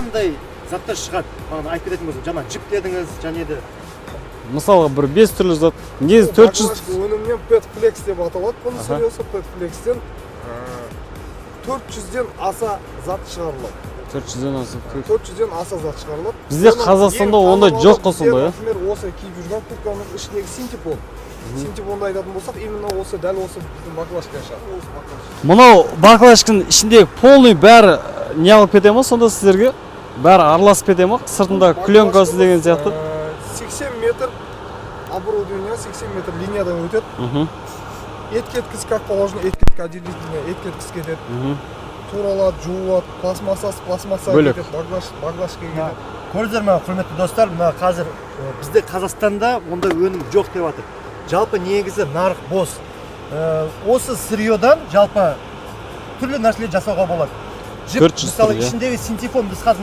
Қандай заттар шығады? Маған айтып беретін болсаң, жаман жіп дедіңіз, және де Мысалға бір 5 түрлі зат. Негізі 400 өнімнен Petflex деп аталады. Бұның сериясы Petflex'тен 400-ден аса зат шығарылады. 400-ден аса. 400-ден аса зат шығарылады. Бізде Қазақстанда ондай жоқ қой сондай, Например, осы киіп жүрген куртканың ішіндегі синтепон. Синтепонды айтатын болсақ, именно осы дәл осы біздің баклажка шығады. Осы баклажка. Мынау баклажканың ішіндегі полный бәрі не алып кете ма сонда сіздерге? Бәрі араласып кете ма? Сыртында пленкасы деген сияқты. 80 метр оборудование, 80 метр линиядан өтеді. Еткеткіс как положено, еткеткі отделение, еткеткіс кетеді. Туралады, жуылады, пластмасса кетеді, баклажка кетеді. көрдіңіздер ме, құрметті достар, мына қазір бізде Қазақстанда ондай өнім жоқ деп жатыр. Жалпы негізі нарық бос. Осы сырьедан жалпы түрлі нәрселер жасауға болады. Жіп, 400 мысалы түрлі, ішіндегі синтепон біз қазір